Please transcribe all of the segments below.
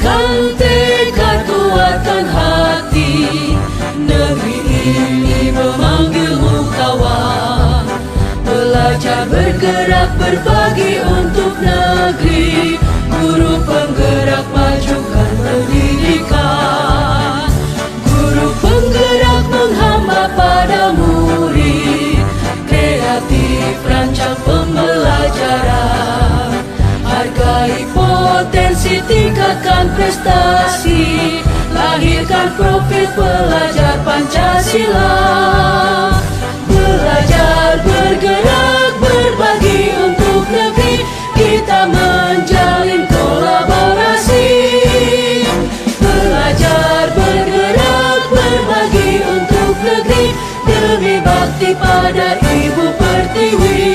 Bulatkan tekad, kuatkan hati. Negeri ini memanggilmu kawan. Belajar, bergerak, berbagi untuk negeri. Guru penggerak, majukan pendidikan. Guru penggerak menghamba pada murid. Kreatif, rancang pembelajaran. Hargai potensi, tingkatkan prestasi. Lahirkan profil pelajar Pancasila. Belajar, bergerak, berbagi untuk negeri. Kita menjalin kolaborasi. Belajar, bergerak, berbagi untuk negeri. Demi bakti pada Ibu Pertiwi.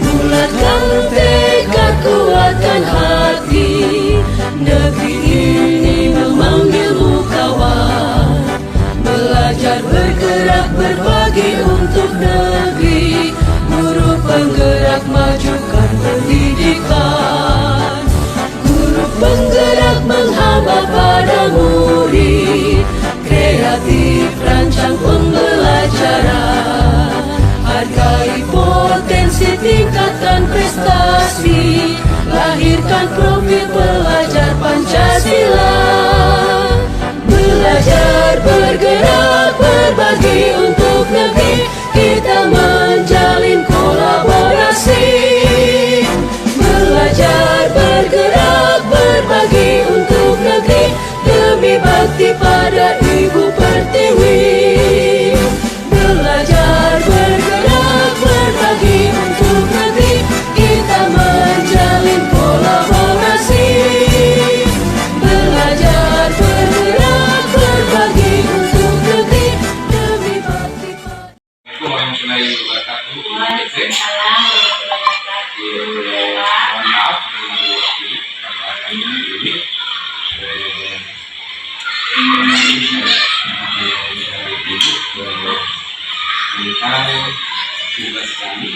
Bulatkan tekad, kuatkan hati. Negeri ini memanggilmu kawan. Belajar, bergerak, berbagi untuk negeri. Guru penggerak, majukan pendidikan. Guru penggerak menghamba pada murid. Kreatif, rancang pembelajaran. Hargai potensi, tingkatkan prestasi. Lahirkan profil pelajar Pancasila. Belajar, bergerak, berbagi untuk negeri. Kita menjalin kolaborasi. Belajar, bergerak, berbagi untuk negeri. Demi bakti pada Ibu Pertiwi. Belajar, bergerak, berbagi untuk negeri. Kita menjalin kolaborasi. Belajar, bergerak, berbagi untuk negeri. Demi bakti pada. Warahmatullahi wabarakatuh. Waalaikumsalam warahmatullahi wabarakatuh. Mohon maaf dengan waktu karena kami ini tentang tugas kami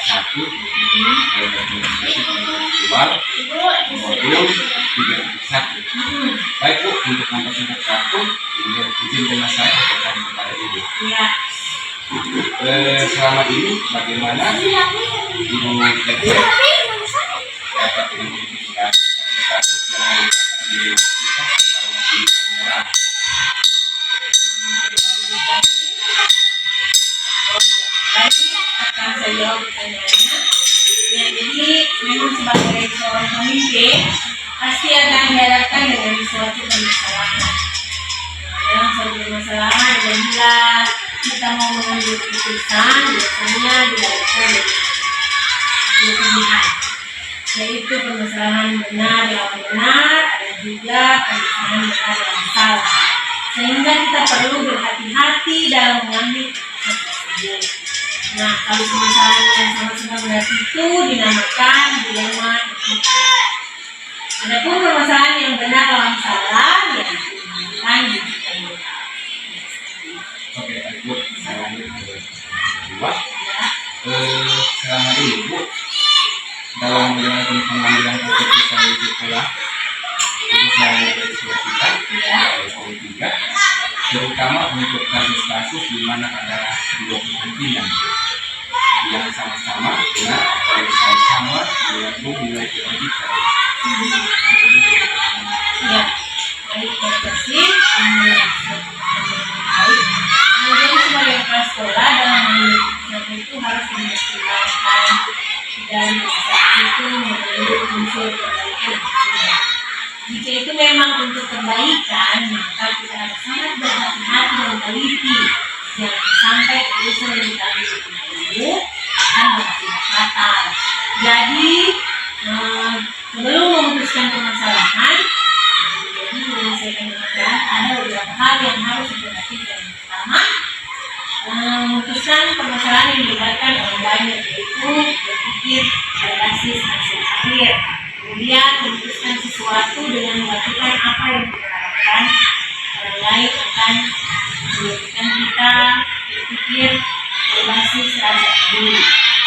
satu modul 3.1. Baik Bu, untuk mempersingkat waktu, izinkan saya bertanya kepada Ibu. Selama ini bagaimana Ibu Tete dapat mengidentifikasi status yang merupakan diri kita kalau di Tangerang? Baik, akan saya jawab pertanyaannya. Ya, jadi memang sebagai seorang pemimpin pasti akan dihadapkan dengan suatu permasalahan. Dalam suatu permasalahan apabila kita mau mengambil keputusan, biasanya dihadapkan dengan dua pilihan, yaitu permasalahan benar yang benar, ada juga permasalahan benar yang salah. Sehingga kita perlu berhati-hati dalam mengambil keputusan tersebut. Nah, kalau permasalahan yang sama-sama benar itu dinamakan dilema etika. Adapun permasalahan yang benar lawan salah ya dinamakan dilema. Oke, Bu, saya lanjut ke kedua. Selama ini Bu, dalam menjalankan pengambilan keputusan di sekolah, khususnya dari sekolah kita, sekolah 3, terutama untuk kasus-kasus di mana ada dua kepentingan yang sama-sama benar atau sama-sama mengandung nilai kebajikan. Ya, baik terkasih, baik. Kemudian sebagai kepala sekolah dalam mengambil keputusan itu harus memastikan dan itu mengandung unsur kebaikan. Jika itu memang untuk kebaikan, maka kita harus sangat berhati-hati dan teliti. Jangan sampai keputusan yang kita ambil itu akan berakibat fatal. Jadi sebelum memutuskan permasalahan, jadi menyelesaikan permasalahan ada beberapa hal yang harus diperhatikan. Pertama, memutuskan permasalahan yang melibatkan orang banyak, yaitu berpikir berbasis hasil akhir. Kemudian memutuskan sesuatu dengan melakukan apa yang kita harapkan orang lain akan berpikir berbasis rasa peduli.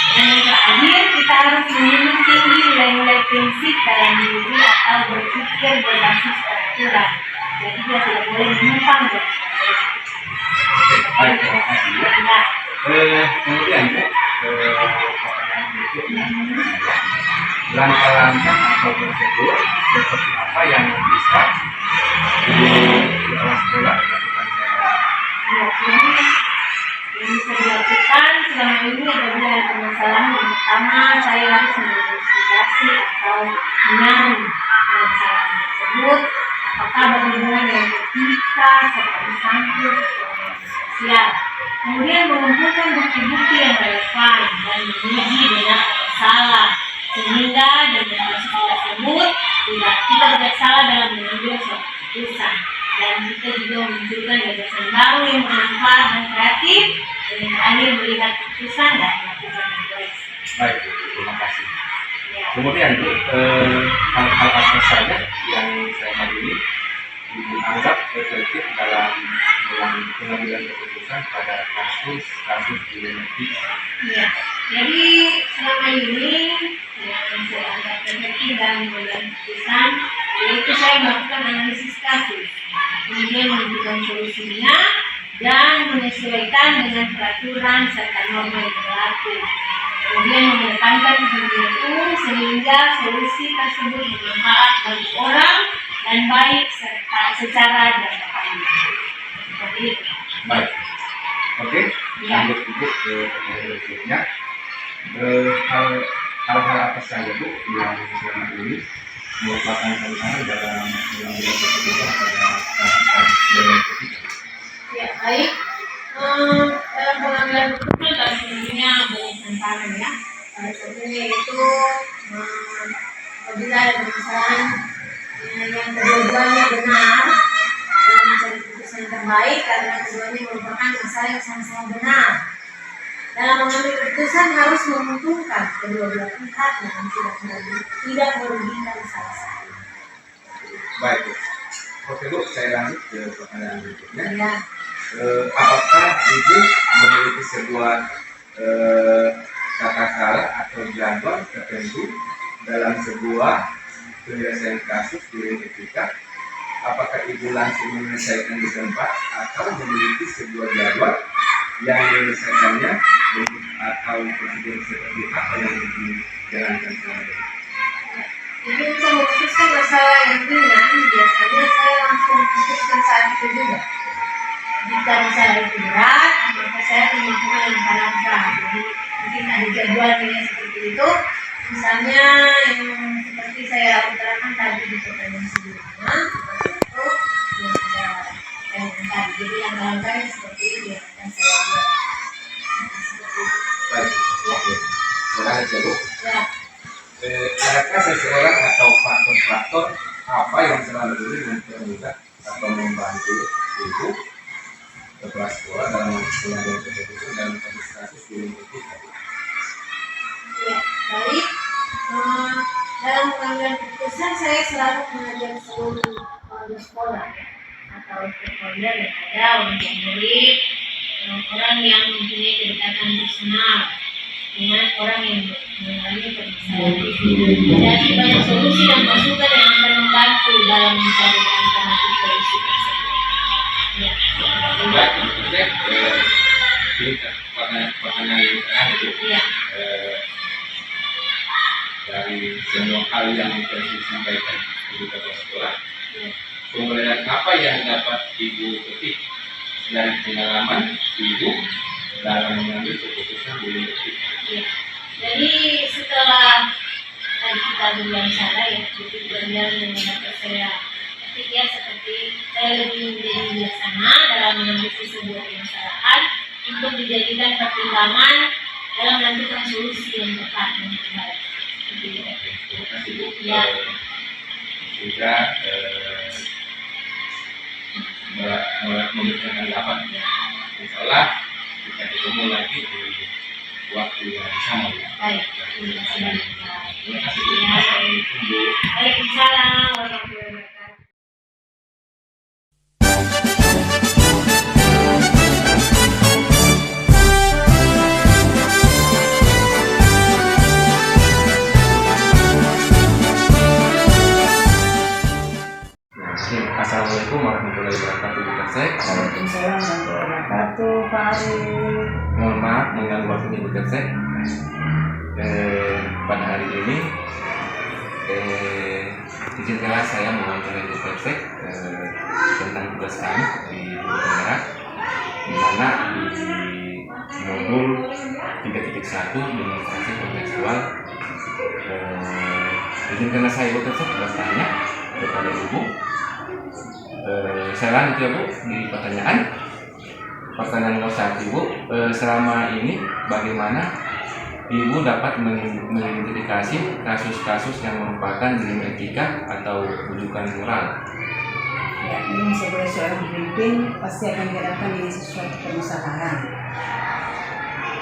Dan yang terakhir, kita harus menjunjung tinggi nilai-nilai prinsip dalam diri atau berpikir berbasis peraturan. Jadi dia tidak boleh menyimpang dari peraturan. Baik, terima kasih ya. Ya. Kemudian Bu, pertanyaan berikutnya, langkah-langkah atau prosedur seperti apa yang bisa di kelas sekolah dilakukan secara Ya, jadi yang bisa dilakukan selama ini adalah permasalahan yang pertama, saya harus menginvestigasi atau menyaring permasalahan tersebut, apakah berhubungan dengan etika, serta sangkut sosial. Kemudian mengumpulkan bukti-bukti yang relevan dan menguji benar atau salah, sehingga dengan kasus tersebut kita bersalah dalam mengambil suatu keputusan. Dan kita juga menunjukkan gagasan baru yang bermanfaat dan kreatif, dan yang terakhir melihat keputusan dan melakukan refleksi. baik Bu, terima kasih. Ya. Kemudian Bu, hal-hal apa saja yang saya adili dianggap efektif dalam pengambilan keputusan pada kasus dilematik. Ya. Jadi selama ini yang saya anggap efektif dalam mengambil keputusan yaitu saya melakukan analisis kasus, kemudian menentukan solusinya dan menyesuaikan dengan peraturan serta norma yang berlaku. Kemudian mengedepankan kepentingan umum sehingga solusi tersebut bermanfaat bagi orang dan baik serta secara jangka panjang. Seperti itu. Baik, oke, Ya. lanjut Ibu ke pertanyaan berikutnya. Hal-hal apa saja Bu yang selama ini merupakan tantangan dalam mengambil keputusan pada kasus dilematik? Ya, baik. Dalam pengambilan keputusan tentunya banyak tantangan ya. Salah satunya itu apabila ada permasalahan yang kedua-duanya benar dalam mencari keputusan yang terbaik karena keduanya merupakan masalah yang sama-sama benar. Dalam mengambil keputusan harus menguntungkan kedua belah pihak dan tidak merugikan salah satu. Baik Bu, oke Bu, saya lanjut ke pertanyaan berikutnya. Ya. Apakah Ibu memiliki sebuah kata-kata atau jadwal tertentu dalam sebuah penyelesaian kasus di etika? Apakah Ibu langsung menyelesaikan di tempat atau memiliki sebuah jadwal yang menyelesaikannya atau prosedur seperti apa yang dijalankan selama ini? Jadi untuk memutuskan masalah yang ringan, biasanya saya langsung putuskan saat itu juga. Jika masalah itu berat, maka saya menentukan langkah-langkah. Jadi mungkin ada jadwalnya seperti itu. Misalnya yang seperti saya utarakan tadi di pertanyaan sebelumnya, seperti itu yang ada yang tadi. Jadi langkah-langkahnya seperti itu yang akan saya buat. Seperti itu. Baik, oke. Selamat ya Bu. Ya. Adakah seseorang atau faktor-faktor apa yang selalu dulu mempermudah atau membantu Ibu kepala sekolah dalam pengambilan keputusan dalam kasus dilematik? Ya, baik. Dalam pengambilan keputusan saya selalu mengajak seluruh kepala sekolah atau stakeholder yang ada untuk murid, orang yang mempunyai kedekatan personal dengan orang yang mengalami permasalahan itu. Jadi banyak solusi dan masukan yang akan membantu dalam mencari alternatif solusi tersebut. Ya. Baik, oke. Ini pertanyaan yang terakhir Bu. Ya. Dari semua hal yang telah disampaikan Ibu kepala sekolah, Ya. kemudian apa yang dapat Ibu petik dari pengalaman Ibu dalam mengambil keputusan dilematik? Ya. Jadi setelah tadi kita berbicara ya, jadi pelajaran yang dapat saya petik ya seperti saya lebih menjadi bijaksana dalam menganalisis sebuah permasalahan untuk dijadikan pertimbangan dalam menentukan solusi yang tepat dan terbaik. Seperti itu. Terima kasih Bu. Ya. Juga memberikan tanggapan. Ya. Insya Allah kita ketemu lagi di waktu yang sama. Baik. Terima kasih banyak. Terima kasih Bu. Ya. Assalamualaikum Bu. Waalaikumsalam warahmatullahi wabarakatuh. wabarakatuh Bu Kepsek. Waalaikumsalam warahmatullahi wabarakatuh, Pak Arif. Mohon maaf mengganggu waktu Bu Kepsek. Pada hari ini izinkanlah saya mewawancarai Bu Kepsek tentang tugas kami di Bulu Tenggara, di mana di modul 3.1 demonstrasi kontekstual. Izinkanlah saya Bu Kepsek bertanya kepada Ibu. Saya lanjut ya Bu di pertanyaan. Pertanyaan nomor 1 Ibu, selama ini bagaimana Ibu dapat mengidentifikasi kasus-kasus yang merupakan dilema etika atau rujukan moral? Ya, ini sebagai seorang pemimpin pasti akan dihadapkan dengan sesuatu permasalahan.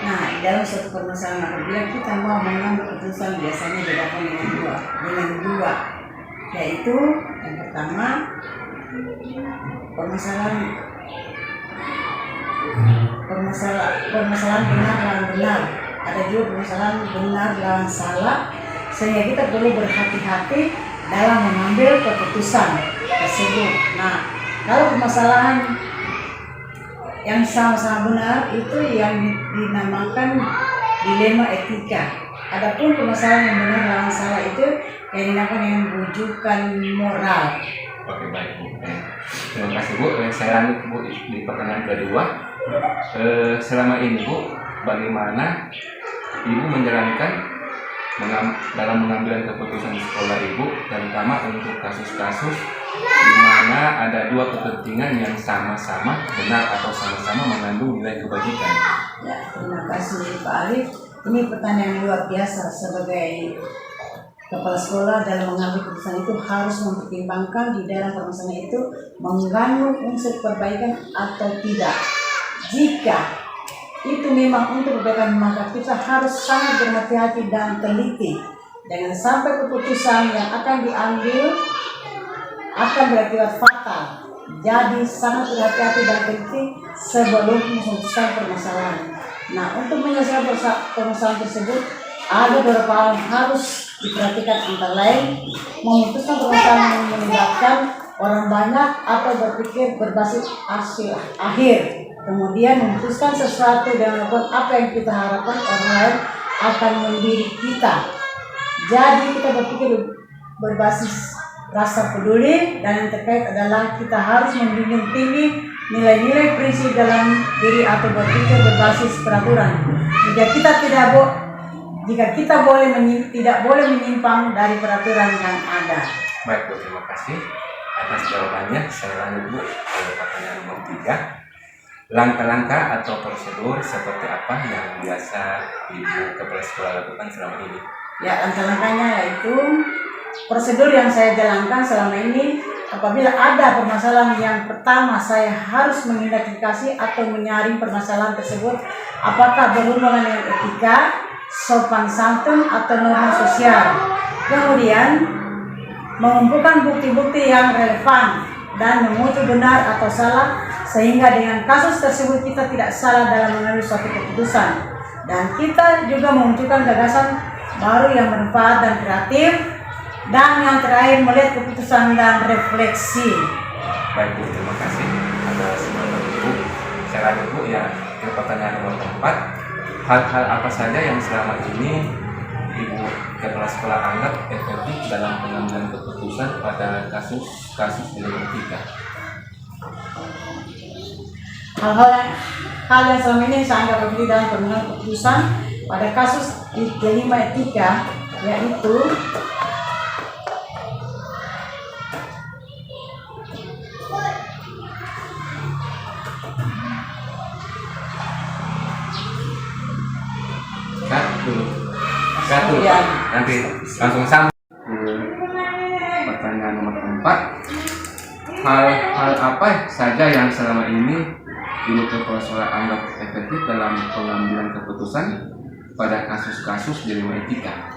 Nah, dalam suatu permasalahan apabila kita mau mengambil keputusan biasanya dilakukan dengan dua, yaitu yang pertama permasalahan benar lawan benar, ada juga permasalahan benar lawan salah, sehingga kita perlu berhati-hati dalam mengambil keputusan tersebut. Nah, kalau permasalahan yang sama-sama benar itu yang dinamakan dilema etika. Adapun permasalahan yang benar lawan salah itu yang dinamakan dengan rujukan moral. Oke, baik Bu. Terima kasih Bu. Saya lanjut Bu di pertanyaan kedua. Selama ini Bu, bagaimana Ibu menjalankan dalam mengambil keputusan di sekolah Ibu, terutama untuk kasus-kasus di mana ada dua kepentingan yang sama-sama benar atau sama-sama mengandung nilai kebajikan? Ya, terima kasih Pak Arif. Ini pertanyaan luar biasa. Sebagai kepala sekolah dalam mengambil keputusan itu harus mempertimbangkan di dalam permasalahan itu mengandung unsur perbaikan atau tidak. Jika itu memang untuk kebaikan, maka kita harus sangat berhati-hati dan teliti. Jangan sampai keputusan yang akan diambil akan berakibat fatal. Jadi sangat berhati-hati dan teliti sebelum memutuskan permasalahan. Nah, untuk menyelesaikan permasalahan tersebut ada beberapa hal yang harus diperhatikan, antara lain memutuskan permasalahan yang melibatkan orang banyak atau berpikir berbasis hasil akhir. Kemudian memutuskan sesuatu dan melakukan apa yang kita harapkan orang lain akan mendidik kita. Jadi kita berpikir berbasis rasa peduli, dan yang terkait adalah kita harus menjunjung tinggi nilai-nilai prinsip dalam diri atau berpikir berbasis peraturan. Jika kita tidak boleh menyimpang dari peraturan yang ada. Baik Bu, terima kasih atas jawabannya. Saya lanjut Bu ke pertanyaan nomor 3. Langkah-langkah atau prosedur seperti apa yang biasa Ibu kepala sekolah lakukan selama ini? Ya, langkah-langkahnya yaitu prosedur yang saya jalankan selama ini. Apabila ada permasalahan, yang pertama saya harus mengidentifikasi atau menyaring permasalahan tersebut apakah berhubungan dengan etika, sopan santun atau norma sosial. Kemudian mengumpulkan bukti-bukti yang relevan dan menguji benar atau salah, sehingga dengan kasus tersebut kita tidak salah dalam mengambil suatu keputusan. Dan kita juga memunculkan gagasan baru yang bermanfaat dan kreatif. Dan yang terakhir, melihat keputusan dan refleksi. Baik Bu, terima kasih atas jawaban Ibu. Saya lanjut Bu ya ke pertanyaan nomor 4. Hal-hal apa saja yang selama ini Ibu kepala sekolah anggap efektif dalam pengambilan keputusan pada kasus-kasus dilema etika? Hal yang selama ini saya anggap efektif dalam pengambilan keputusan pada kasus dilema etika, yaitu Satu, nanti langsung sambung. Pertanyaan nomor 4. Hal-hal apa saja yang selama ini Ibu kepala sekolah anggap efektif dalam pengambilan keputusan pada kasus-kasus dilema etika?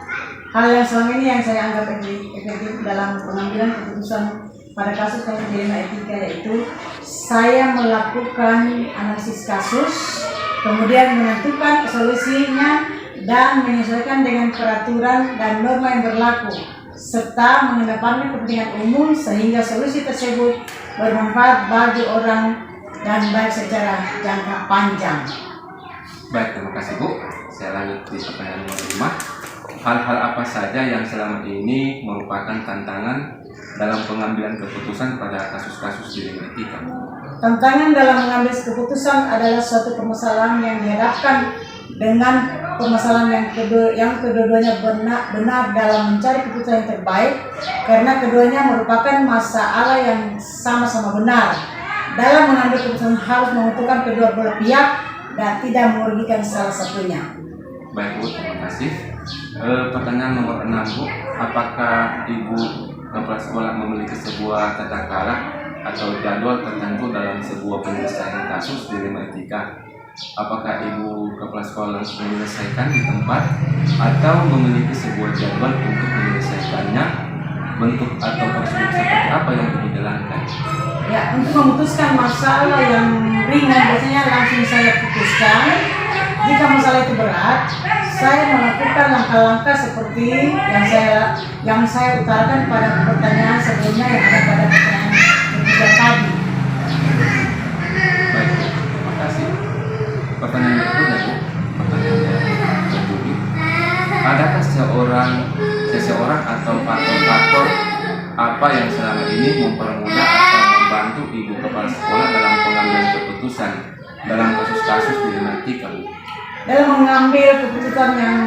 Hal yang selama ini yang saya anggap efektif dalam pengambilan keputusan pada kasus-kasus dilema etika, yaitu saya melakukan analisis kasus, kemudian menentukan solusinya dan menyesuaikan dengan peraturan dan norma yang berlaku, serta mengedepankan kepentingan umum sehingga solusi tersebut bermanfaat bagi orang dan baik secara jangka panjang. Baik, terima kasih Bu. Saya lanjut di pertanyaan nomor 5. Hal-hal apa saja yang selama ini merupakan tantangan dalam pengambilan keputusan pada kasus-kasus dilema etika? Tantangan dalam mengambil keputusan adalah suatu permasalahan yang dihadapkan dengan permasalahan yang kedua-duanya benar dalam mencari keputusan yang terbaik, karena keduanya merupakan masalah yang sama-sama benar. Dalam mengambil keputusan harus menguntungkan kedua belah pihak dan tidak merugikan salah satunya. Baik Bu, terima kasih. Pertanyaan nomor 6 Bu, apakah Ibu kepala sekolah memiliki sebuah tata cara atau jadwal tertentu dalam sebuah penyelesaian kasus dilema etika? Apakah Ibu kepala sekolah menyelesaikan di tempat atau memiliki sebuah jadwal untuk menyelesaikannya? Bentuk atau prosedur seperti apa yang Ibu jalankan? Ya, untuk memutuskan masalah yang ringan biasanya langsung saya putuskan. Jika masalah itu berat, saya melakukan langkah-langkah seperti yang saya utarakan pada pertanyaan sebelumnya yang ada pada pertanyaan ketiga tadi. Baik, terima kasih. Pertanyaan berikutnya Bu, pertanyaan yang kedua. Adakah seseorang atau faktor apa yang selama ini mempermudah atau membantu Ibu kepala sekolah dalam pengambilan keputusan dalam kasus-kasus dilema etika Bu? Dalam mengambil keputusan yang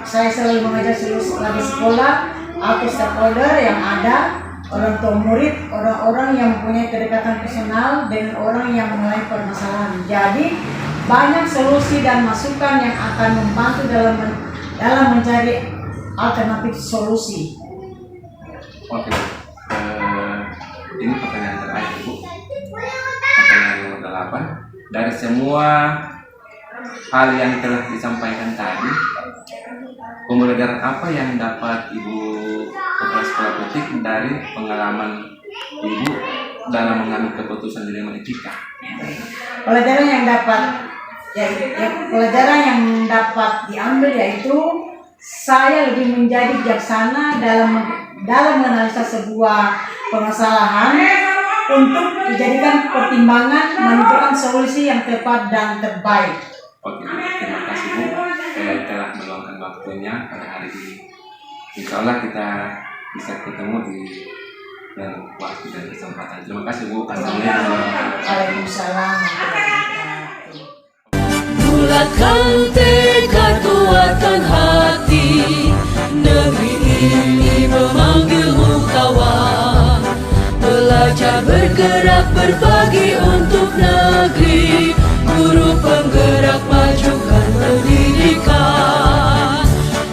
saya selalu mengajak seluruh sekolah atau stakeholder yang ada, orang tua murid, orang-orang yang mempunyai kedekatan personal dengan orang yang mengalami permasalahan. Jadi banyak solusi dan masukan yang akan membantu dalam mencari alternatif solusi. Oke, ini pertanyaan terakhir Bu. Pertanyaan nomor 8. Dari semua hal yang telah disampaikan tadi, pembelajaran apa yang dapat Ibu kepala sekolah petik dari pengalaman Ibu dalam mengambil keputusan dilema etika? Pelajaran yang dapat diambil yaitu saya lebih menjadi bijaksana dalam menganalisa sebuah permasalahan untuk dijadikan pertimbangan menentukan solusi yang tepat dan terbaik. Oke, terima kasih Bu telah meluangkan waktunya pada hari ini. Insya Allah kita bisa ketemu di dan waktu dan kesempatan. Terima kasih Bu. Assalamualaikum warahmatullahi wabarakatuh. Waalaikumsalam. Bulatkan tekad, kuatkan hati. Negeri ini memanggilmu kawan. Belajar, bergerak, berbagi untuk negeri. Guru penggerak, majukan pendidikan.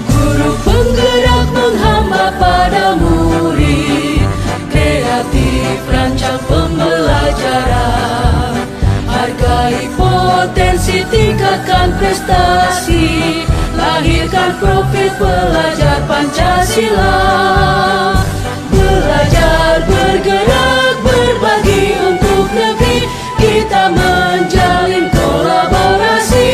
Guru penggerak menghamba pada murid. Kreatif, rancang pembelajaran. Hargai potensi, tingkatkan prestasi. Lahirkan profil pelajar Pancasila. Belajar, bergerak, berbagi untuk negeri. Kita menjalin kolaborasi.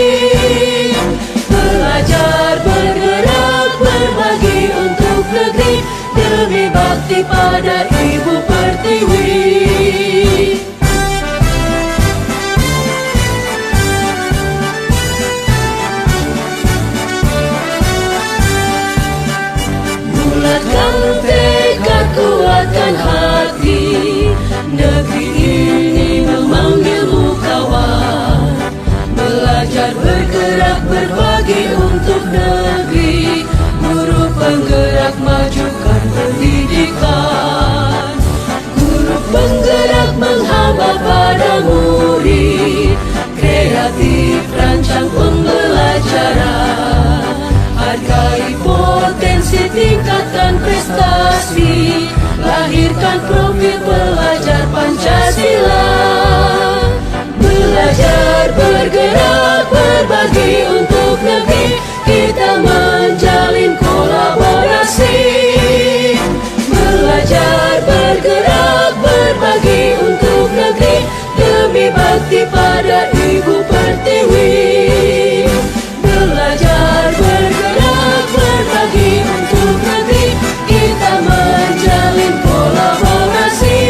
Belajar, bergerak, berbagi untuk negeri. Demi bakti pada Ibu Pertiwi. Bulatkan tekad, kuatkan hati. Negeri ini memanggilmu kawan. Belajar, bergerak, berbagi untuk negeri. Guru penggerak, majukan pendidikan. Guru penggerak menghamba pada murid. Kreatif, rancang pembelajaran. Hargai potensi, tingkatkan prestasi. Lahirkan profil pelajar Pancasila. Belajar, bergerak, berbagi untuk negeri. Kita menjalin kolaborasi. Belajar, bergerak, berbagi untuk negeri. Demi bakti pada Ibu Pertiwi. Belajar, bergerak, berbagi untuk negeri. Kita menjalin kolaborasi.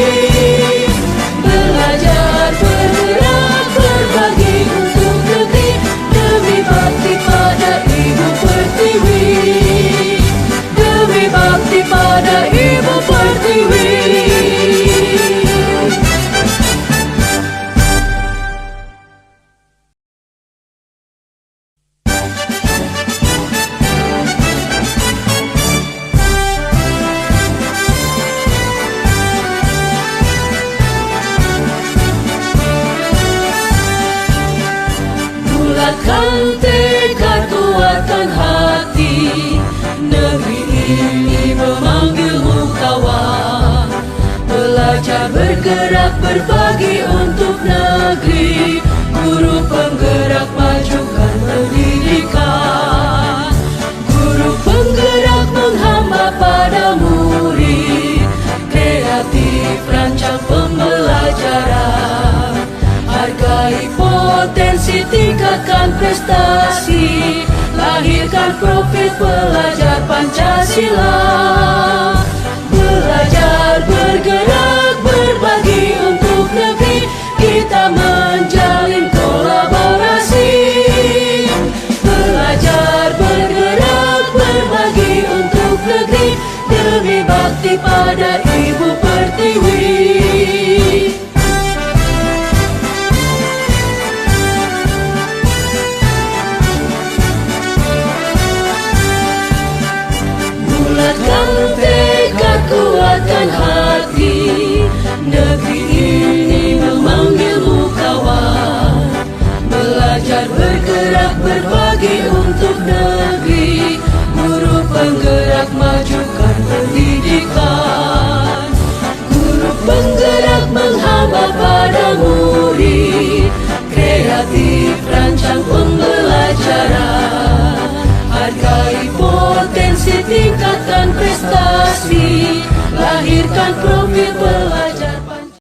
Bulatkan tekad, kuatkan hati. Negeri ini memanggilmu kawan. Belajar, bergerak, berbagi untuk negeri. Guru penggerak, majukan pendidikan. Guru penggerak menghamba pada murid. Kreatif, rancang pembelajaran. Hargai potensi, tingkatkan prestasi. Lahirkan profil pelajar Pancasila. Belajar, bergerak, berbagi untuk negeri. Kita menjalin kolaborasi. Belajar, bergerak, berbagi untuk negeri. Demi bakti pada Ibu Pertiwi. Bulatkan tekad, kuatkan hati. Negeri ini memanggilmu kawan. Belajar, bergerak, berbagi untuk negeri. Guru penggerak, majukan pendidikan. Guru penggerak menghamba pada murid. Kreatif, rancang pembelajaran. Hargai potensi, tingkatkan prestasi. Lahirkan profil pelajar